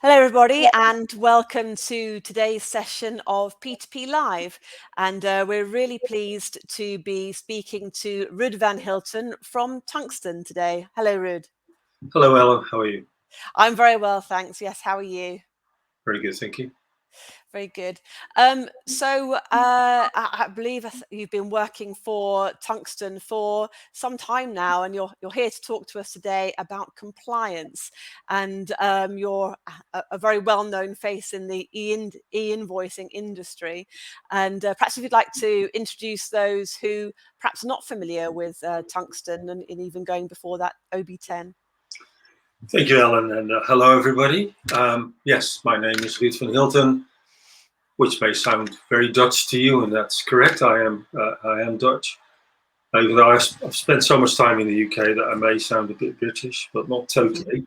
Hello, everybody, and welcome to today's session of P2P Live. And we're really pleased to be speaking to Ruud Van Hilten from Tungsten today. Hello, Ruud. Hello, Ellen. How are you? I'm very well, thanks. Yes, how are you? Very good, thank you. Very good. I believe you've been working for Tungsten for some time now, and you're here to talk to us today about compliance. And you're a very well-known face in the e-invoicing industry. And perhaps if you'd like to introduce those who perhaps are not familiar with Tungsten and even going before that OB10. Thank you, Ellen, and hello, everybody. Yes, my name is Ruud Van Hilten, which may sound very Dutch to you, and that's correct. I am Dutch. Even though I've spent so much time in the UK that I may sound a bit British, but not totally.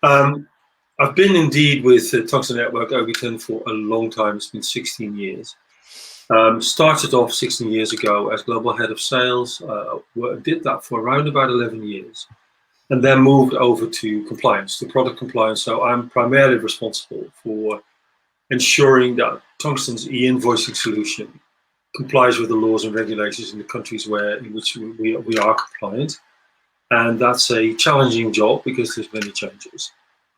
I've been indeed with the Tungsten Network OB10 for a long time. It's been 16 years. Started off 16 years ago as global head of sales. Did that for around about 11 years. And then moved over to compliance, to product compliance. So I'm primarily responsible for ensuring that Tungsten's e-invoicing solution complies with the laws and regulations in the countries in which we are compliant. And that's a challenging job because there's many changes,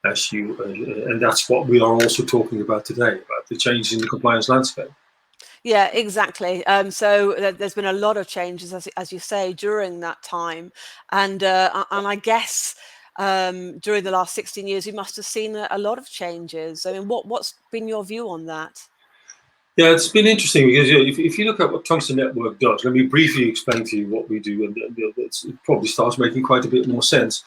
and that's what we are also talking about today, about the changes in the compliance landscape. Yeah, exactly. So there's been a lot of changes, as you say, during that time, and I guess during the last 16 years, you must have seen a lot of changes. I mean, what's been your view on that? Yeah, it's been interesting because if you look at what Tungsten Network does, let me briefly explain to you what we do, and it probably starts making quite a bit more sense.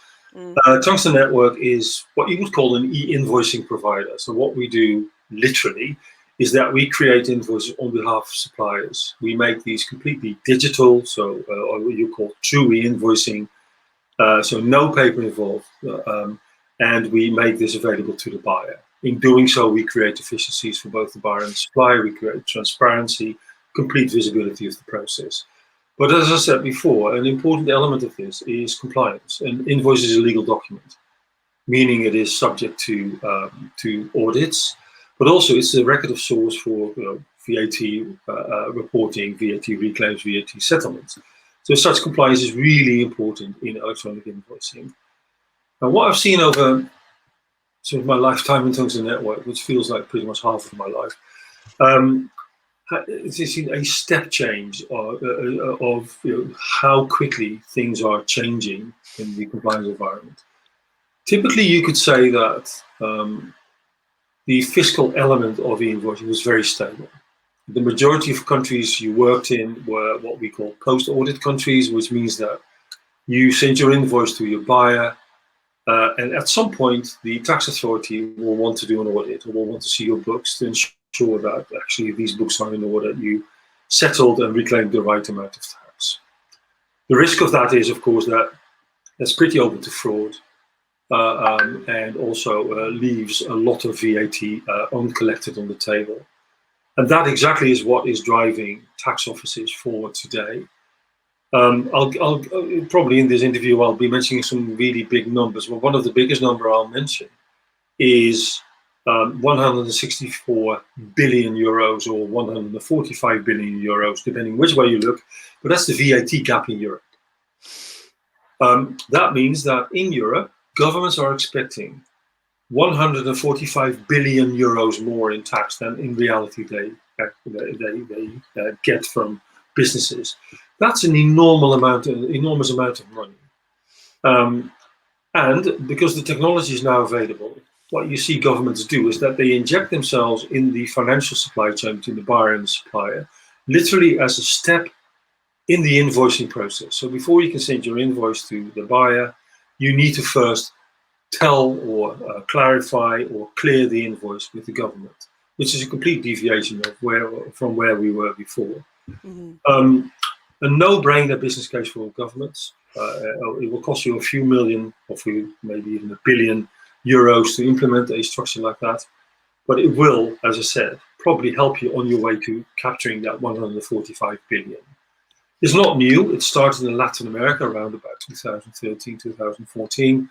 Tungsten Network is what you would call an e-invoicing provider. So what we do literally is that we create invoices on behalf of suppliers. We make these completely digital, so or what you call true e-invoicing, so no paper involved, and we make this available to the buyer. In doing so, we create efficiencies for both the buyer and the supplier. We create transparency, complete visibility of the process. But as I said before, an important element of this is compliance. An invoice is a legal document, meaning it is subject to audits, but also it's a record of source for VAT reporting, VAT reclaims, VAT settlements. So such compliance is really important in electronic invoicing. Now, what I've seen over sort of my lifetime in Tungsten Network, which feels like pretty much half of my life, it's seen a step change of how quickly things are changing in the compliance environment. Typically, you could say that the fiscal element of e-invoicing was very stable. The majority of countries you worked in were what we call post-audit countries, which means that you send your invoice to your buyer, and at some point, the tax authority will want to do an audit or will want to see your books to ensure that actually these books are in order, you settled and reclaimed the right amount of tax. The risk of that is, of course, that that's pretty open to fraud and also leaves a lot of VAT uncollected on the table. And that exactly is what is driving tax offices forward today. I'll probably in this interview I'll be mentioning some really big numbers, but one of the biggest number I'll mention is 164 billion euros or 145 billion euros, depending which way you look. But that's the VAT gap in Europe. That means that in Europe, governments are expecting 145 billion euros more in tax than in reality they get from businesses. That's an enormous amount of money. And because the technology is now available, what you see governments do is that they inject themselves in the financial supply chain between the buyer and the supplier, literally as a step in the invoicing process. So before you can send your invoice to the buyer, you need to first tell or clarify or clear the invoice with the government, which is a complete deviation of from where we were before. A no-brainer business case for governments. It will cost you a few million, or maybe even $1 billion to implement a structure like that. But it will, as I said, probably help you on your way to capturing that 145 billion. It's not new. It started in Latin America around about 2013, 2014.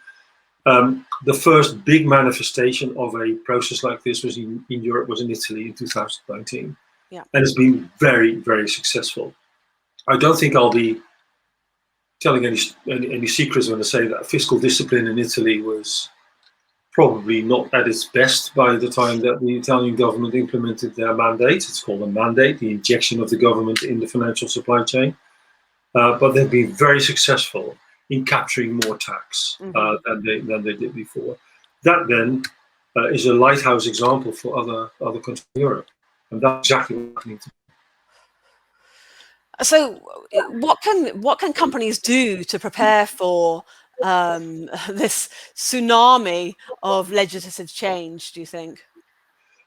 The first big manifestation of a process like this was in Europe, was in Italy in 2019. Yeah. And it's been very, very successful. I don't think I'll be telling any secrets when I say that fiscal discipline in Italy was probably not at its best by the time that the Italian government implemented their mandate. It's called a mandate, the injection of the government in the financial supply chain. But they've been very successful in capturing more tax than they did before. That then is a lighthouse example for other countries in Europe, and that's exactly what we need to do. So, what can companies do to prepare for this tsunami of legislative change, do you think?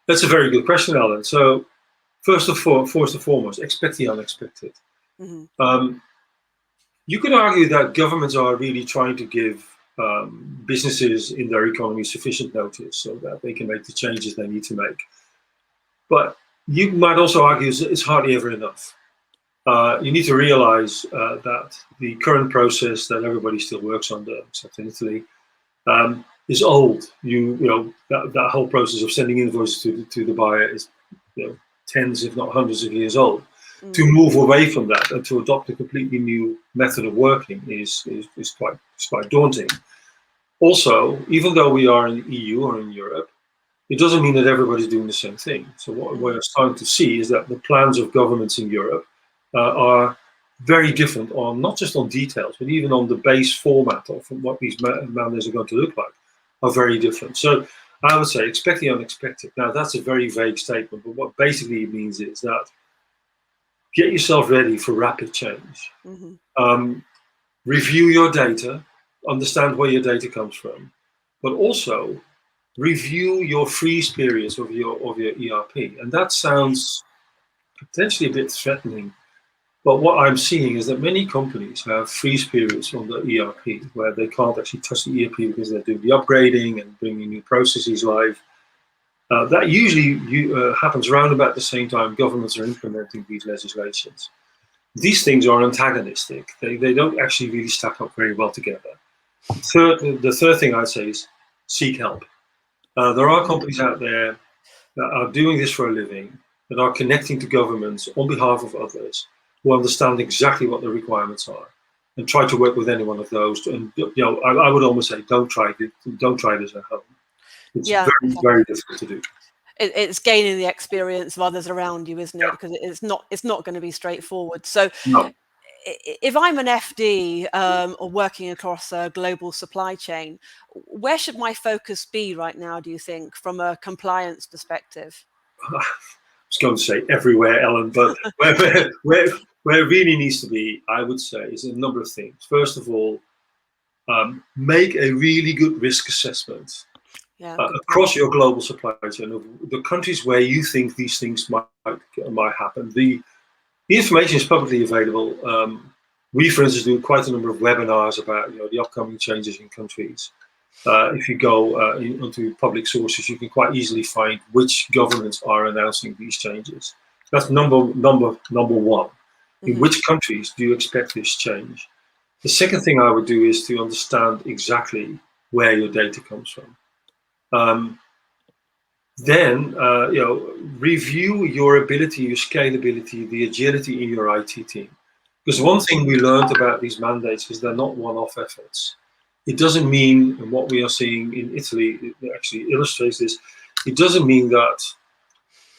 That's a very good question, Alan. So, first and foremost, expect the unexpected. You could argue that governments are really trying to give businesses in their economy sufficient notice so that they can make the changes they need to make. But you might also argue it's hardly ever enough. You need to realize that the current process that everybody still works under, except in Italy, is old. That whole process of sending invoices to the buyer is tens, if not hundreds of years old. To move away from that and to adopt a completely new method of working is quite daunting. Also, even though we are in the EU or in Europe, it doesn't mean that everybody's doing the same thing. So what we're starting to see is that the plans of governments in Europe are very different on not just on details, but even on the base format of what these mandates are going to look like are very different. So I would say expect the unexpected. Now that's a very vague statement, but what basically it means is that get yourself ready for rapid change. Review your data, understand where your data comes from, but also review your freeze periods of your ERP. And that sounds potentially a bit threatening, but what I'm seeing is that many companies have freeze periods on the ERP where they can't actually touch the ERP because they're doing the upgrading and bringing new processes live. That usually happens around about the same time governments are implementing these legislations. These things are antagonistic. They don't actually really stack up very well together. The third thing I'd say is seek help. There are companies out there that are doing this for a living, that are connecting to governments on behalf of others, who understand exactly what the requirements are, and try to work with any one of those. And I would almost say, don't try this at home. It's very, very difficult to do. It's gaining the experience of others around you, isn't it? Because it's not going to be straightforward. So, no. If I'm an FD or working across a global supply chain, where should my focus be right now, do you think, from a compliance perspective? I was going to say everywhere, Ellen, but where it really needs to be, I would say, is a number of things. First of all, make a really good risk assessment across your global supply chain of the countries where you think these things might happen. The information is publicly available. We, for instance, do quite a number of webinars about the upcoming changes in countries. If you go into public sources, you can quite easily find which governments are announcing these changes. That's number one. In which countries do you expect this change? The second thing I would do is to understand exactly where your data comes from. Then review your ability, your scalability, the agility in your IT team. Because one thing we learned about these mandates is they're not one-off efforts. It doesn't mean, and what we are seeing in Italy actually illustrates this, it doesn't mean that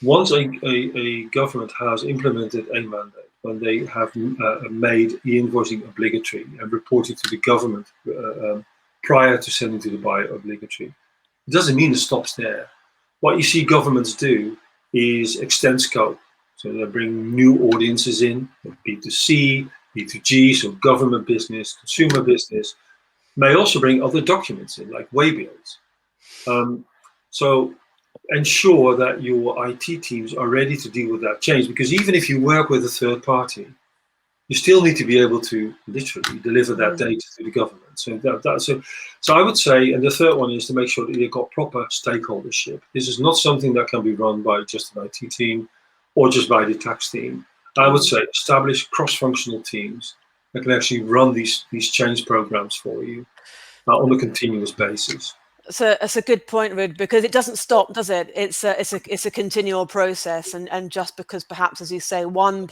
once a government has implemented a mandate, when they have made e-invoicing obligatory and reporting to the government prior to sending to the buyer obligatory, it doesn't mean it stops there. What you see governments do is extend scope. So they bring new audiences in, B2C, B2G, so government business, consumer business, may also bring other documents in, like waybills. So ensure that your IT teams are ready to deal with that change, because even if you work with a third party, you still need to be able to literally deliver that data to the government. So I would say, and the third one is to make sure that you've got proper stakeholdership. This is not something that can be run by just an IT team or just by the tax team. I would say establish cross-functional teams that can actually run these change programs for you. on a continuous basis. So it's a good point, Ruud, because it doesn't stop, does it? It's a continual process, and just because perhaps, as you say, one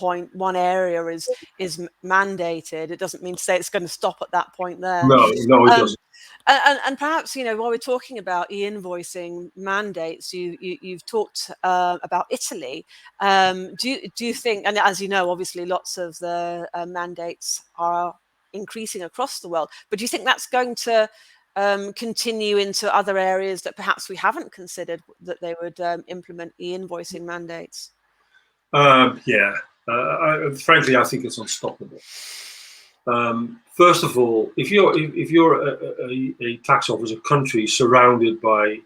area is mandated, it doesn't mean to say it's going to stop at that point there. No, no, it Um, doesn't. and perhaps, while we're talking about e-invoicing mandates, you've talked about Italy. Do you think, and as you know, obviously lots of the mandates are increasing across the world, but do you think that's going to continue into other areas that perhaps we haven't considered that they would implement e-invoicing mandates? Yeah, frankly, I think it's unstoppable. First of all, if you're a tax office, a country surrounded by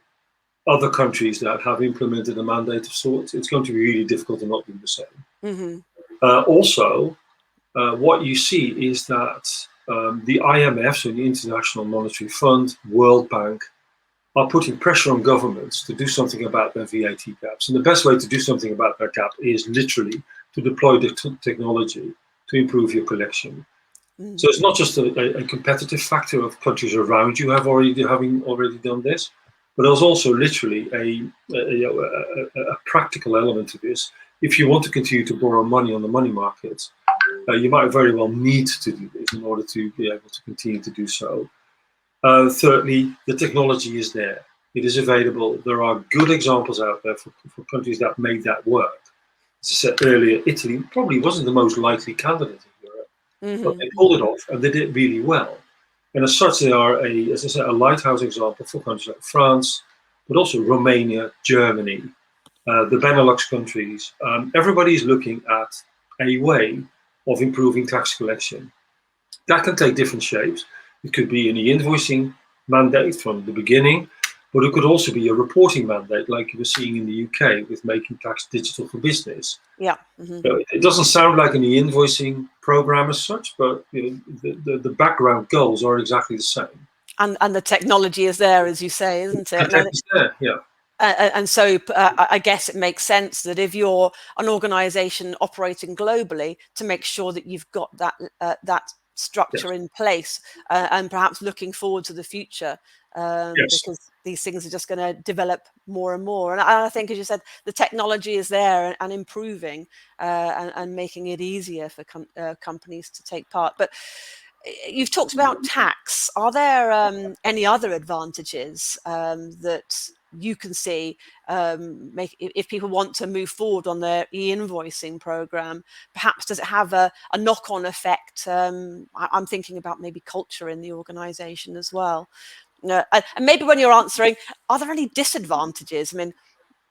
other countries that have implemented a mandate of sorts, it's going to be really difficult to not do the same. Mm-hmm. Also, what you see is that the IMF, so the International Monetary Fund, World Bank, are putting pressure on governments to do something about their VAT gaps. And the best way to do something about that gap is literally to deploy the technology to improve your collection. Mm. So it's not just a competitive factor of countries around you having already done this, but there's also literally a practical element to this. If you want to continue to borrow money on the money markets, you might very well need to do this in order to be able to continue to do so. Thirdly, the technology is there. It is available. There are good examples out there for countries that made that work. As I said earlier, Italy probably wasn't the most likely candidate in Europe, but they pulled it off and they did really well. And as such, they are, as I said, a lighthouse example for countries like France, but also Romania, Germany, the Benelux countries. Everybody is looking at a way of improving tax collection. That can take different shapes. It could be an e-invoicing mandate from the beginning, but it could also be a reporting mandate like you were seeing in the UK with making tax digital for business. Yeah. Mm-hmm. So it doesn't sound like an e-invoicing program as such, but the background goals are exactly the same. And the technology is there, as you say, isn't it? The tech is there, yeah. And so I guess it makes sense that if you're an organization operating globally, to make sure that you've got that structure Yes. in place, and perhaps looking forward to the future, Yes. because these things are just going to develop more and more. And I think, as you said, the technology is there and improving, and making it easier for companies to take part. But you've talked about tax. Are there any other advantages that you can see, if people want to move forward on their e-invoicing program? Perhaps does it have a knock-on effect? I'm thinking about maybe culture in the organization as well. And maybe when you're answering, are there any disadvantages? I mean,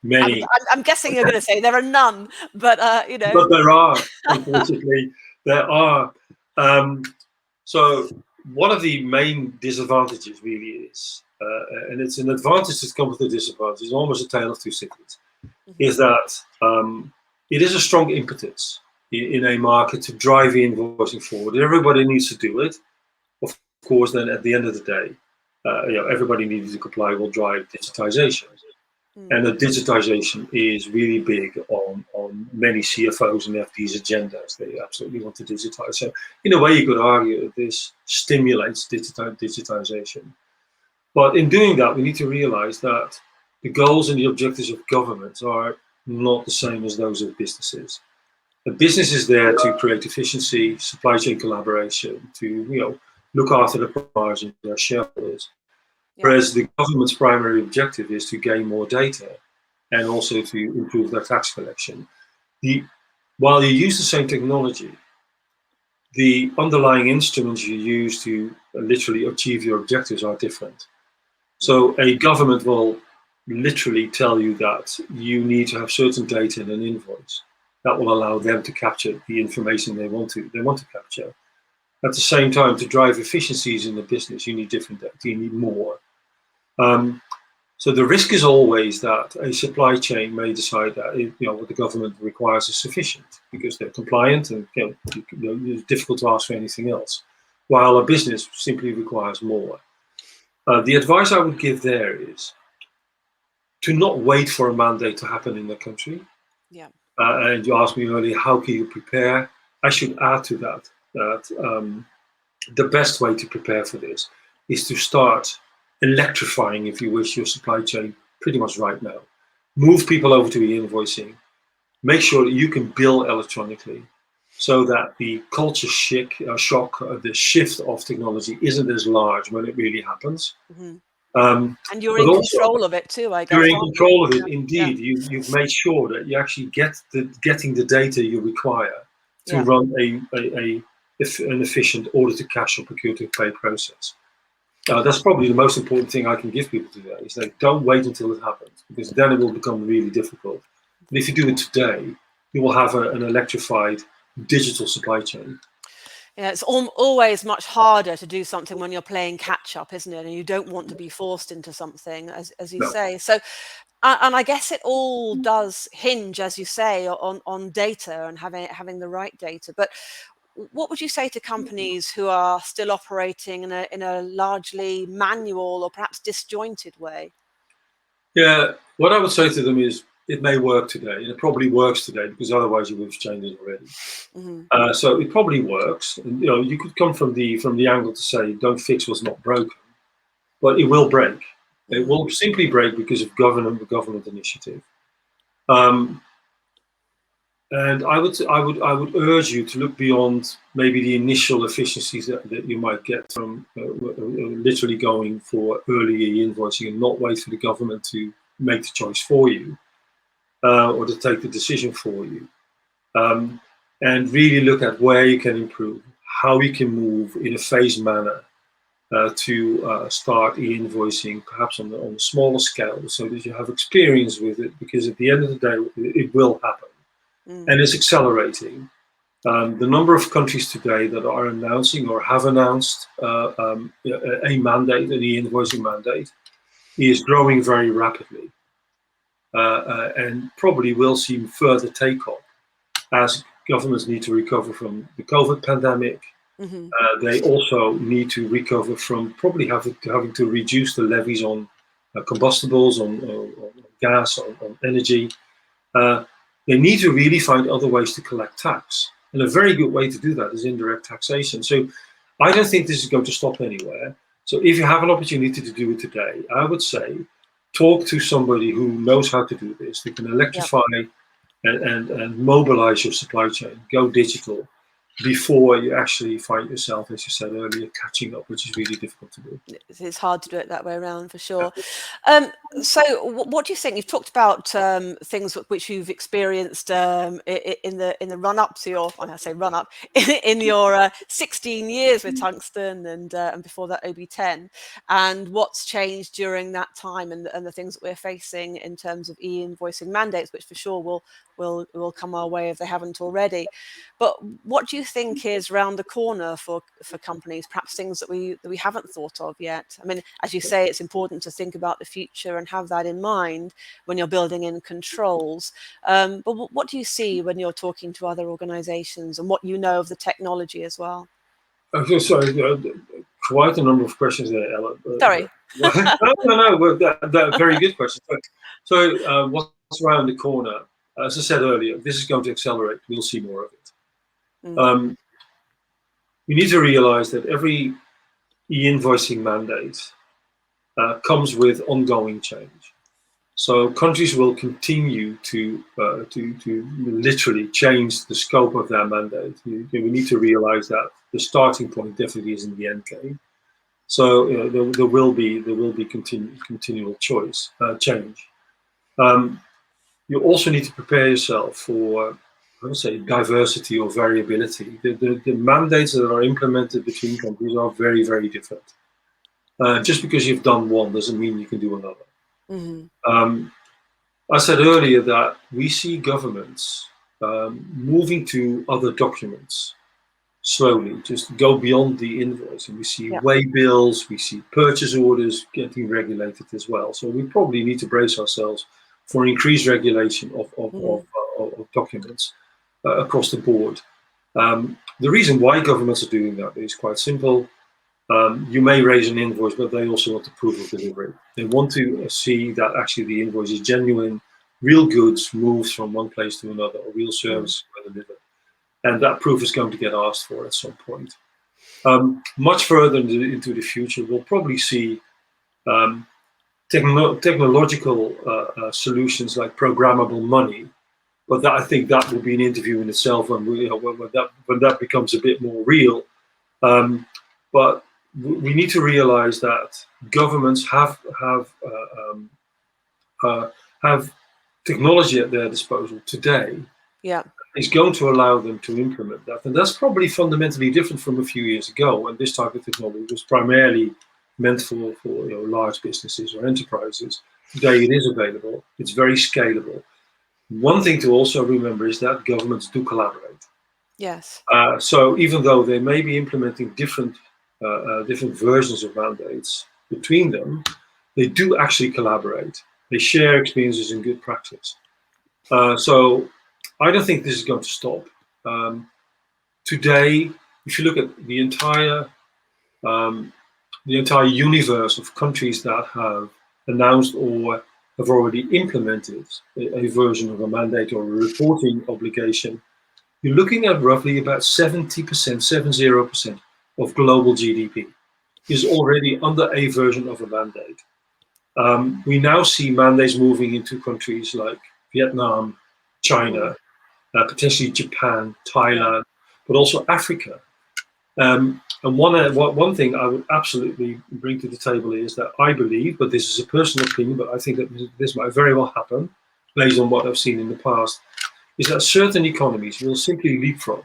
Many. I'm guessing you're going to say there are none, but But there are, unfortunately, there are. So one of the main disadvantages really is, and it's an advantage that comes with a disadvantage, it's almost a tale of two cities, is that it is a strong impetus in a market to drive invoicing forward. Everybody needs to do it. Of course, then at the end of the day, everybody needs to comply will drive digitization. And the digitization is really big on many CFOs and FDs' agendas. They absolutely want to digitize. So in a way, you could argue that this stimulates digitization. But in doing that, we need to realize that the goals and the objectives of governments are not the same as those of businesses. The business is there to create efficiency, supply chain collaboration, to look after the margins of their shareholders. Whereas the government's primary objective is to gain more data and also to improve their tax collection. While you use the same technology, the underlying instruments you use to literally achieve your objectives are different. So a government will literally tell you that you need to have certain data in an invoice that will allow them to capture the information they want to capture. At the same time, to drive efficiencies in the business, you need different data, you need more. So the risk is always that a supply chain may decide that what the government requires is sufficient because they're compliant and it's difficult to ask for anything else, while a business simply requires more. The advice I would give there is to not wait for a mandate to happen in the country. Yeah. And you asked me earlier, how can you prepare? I should add to that the best way to prepare for this is to start electrifying, if you wish, your supply chain pretty much right now. Move people over to e-invoicing. Make sure that you can bill electronically, so that the culture shock, the shift of technology isn't as large when it really happens. Mm-hmm. And you're But in also, control of it too, I you're guess, in aren't you? control of it. Yeah. Indeed, you've made sure that you actually getting the data you require to Yeah. run an efficient order to cash or procure to pay process. That's probably the most important thing I can give people today, is that don't wait until it happens, because then it will become really difficult. But if you do it today, you will have an electrified digital supply chain. Yeah, it's always much harder to do something when you're playing catch up, isn't it? And you don't want to be forced into something, as you No. say. So, and I guess it all does hinge, as you say, on data and having the right data. But what would you say to companies who are still operating in a largely manual or perhaps disjointed way? Yeah, what I would say to them is, it may work today, and it probably works today, because otherwise you would have changed it already. Mm-hmm. So it probably works. And, you could come from the angle to say, don't fix what's not broken, but it will break. It Mm-hmm. will simply break because of government initiative. Um, and I would urge you to look beyond maybe the initial efficiencies that you might get from literally going for early e-invoicing, and not wait for the government to make the choice for you, or to take the decision for you. Um, and really look at where you can improve, how you can move in a phased manner to start e-invoicing, perhaps on a smaller scale, so that you have experience with it, because at the end of the day, it will happen. And it's accelerating. The number of countries today that are announcing or have announced a mandate, an e-invoicing mandate, is growing very rapidly, and probably will see further take-off as governments need to recover from the COVID pandemic. Mm-hmm. They also need to recover from probably having to reduce the levies on combustibles, on gas, on energy. They need to really find other ways to collect tax. And a very good way to do that is indirect taxation. So I don't think this is going to stop anywhere. So if you have an opportunity to do it today, I would say talk to somebody who knows how to do this, who can Yep. electrify and mobilize your supply chain, go digital, before you actually find yourself, as you said earlier, catching up, which is really difficult to do. It's hard to do it that way around, for sure. So what do you think? You've talked about things which you've experienced in the run up to your, when I say run up, in your 16 years with Tungsten, and before that OB10, and what's changed during that time, and the things that we're facing in terms of e-invoicing mandates, which for sure will come our way if they haven't already. But what do you think is round the corner for companies, perhaps things that we haven't thought of yet? I mean, as you say, it's important to think about the future and have that in mind when you're building in controls. But what do you see when you're talking to other organizations, and what you know of the technology as well? Okay, sorry, quite a number of questions there, Ella. Sorry. No, well, that very good question. So, what's around the corner? As I said earlier, this is going to accelerate. We'll see more of it. We need to realize that every e-invoicing mandate comes with ongoing change. So countries will continue to literally change the scope of their mandate. We need to realize that the starting point definitely isn't the end game. So there will be continual change. You also need to prepare yourself for, I would say, diversity or variability. The mandates that are implemented between countries are very, very different. Just because you've done one doesn't mean you can do another. Mm-hmm. I said earlier that we see governments moving to other documents slowly, just go beyond the invoice. And we see Yeah. way bills, we see purchase orders getting regulated as well. So we probably need to brace ourselves for increased regulation of documents across the board. The reason why governments are doing that is quite simple. You may raise an invoice, but they also want the proof of delivery. They want to see that actually the invoice is genuine, real goods moves from one place to another, or real services were delivered. And that proof is going to get asked for at some point. Much further into the future, we'll probably see um, technological solutions like programmable money. But I think that will be an interview in itself when that becomes a bit more real. But we need to realize that governments uh, have technology at their disposal today Yeah. is going to allow them to implement that. And that's probably fundamentally different from a few years ago when this type of technology was primarily meant for large businesses or enterprises. Today it is available. It's very scalable. One thing to also remember is that governments do collaborate. Yes. So even though they may be implementing different versions of mandates between them, they do actually collaborate. They share experiences and good practice. So I don't think this is going to stop. Um, Today, if you look at um, the entire universe of countries that have announced or have already implemented a version of a mandate or a reporting obligation, you're looking at roughly about 70%, 70% of global GDP is already under a version of a mandate. We now see mandates moving into countries like Vietnam, China, potentially Japan, Yeah. Thailand, but also Africa. And one thing I would absolutely bring to the table is that I believe, but this is a personal opinion, but I think that this might very well happen based on what I've seen in the past, is that certain economies will simply leapfrog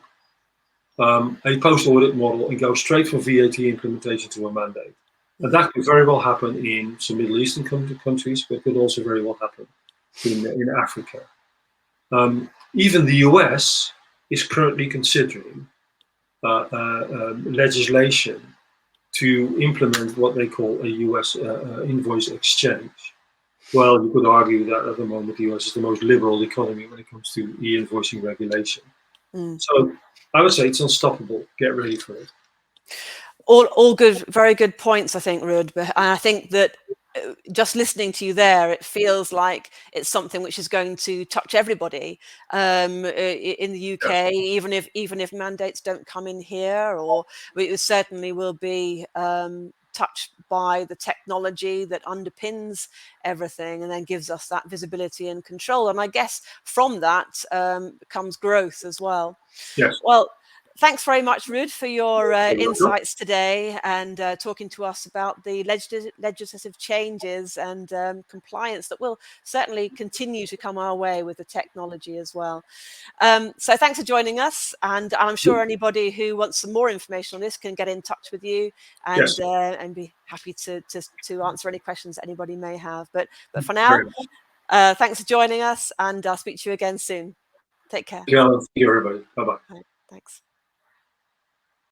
a post-audit model and go straight from VAT implementation to a mandate. And that could very well happen in some Middle Eastern countries, but could also very well happen in Africa. Even the US is currently considering legislation to implement what they call a US invoice exchange. Well, you could argue that at the moment the US is the most liberal economy when it comes to e-invoicing regulation. Mm. So I would say it's unstoppable. Get ready for it. All good, very good points, I think, Ruud. And I think that just listening to you there, it feels like it's something which is going to touch everybody in the UK, even if mandates don't come in here, or it certainly will be touched by the technology that underpins everything and then gives us that visibility and control. And I guess from that comes growth as well. Yes. Well, thanks very much, Ruud, for your You're welcome. insights today and talking to us about the legislative changes and compliance that will certainly continue to come our way with the technology as well. So thanks for joining us. And I'm sure anybody who wants some more information on this can get in touch with you and Yes. be happy to answer any questions that anybody may have. But for now, Very much. thanks for joining us, and I'll speak to you again soon. Take care. Thank you, everybody. Bye bye. Right, thanks.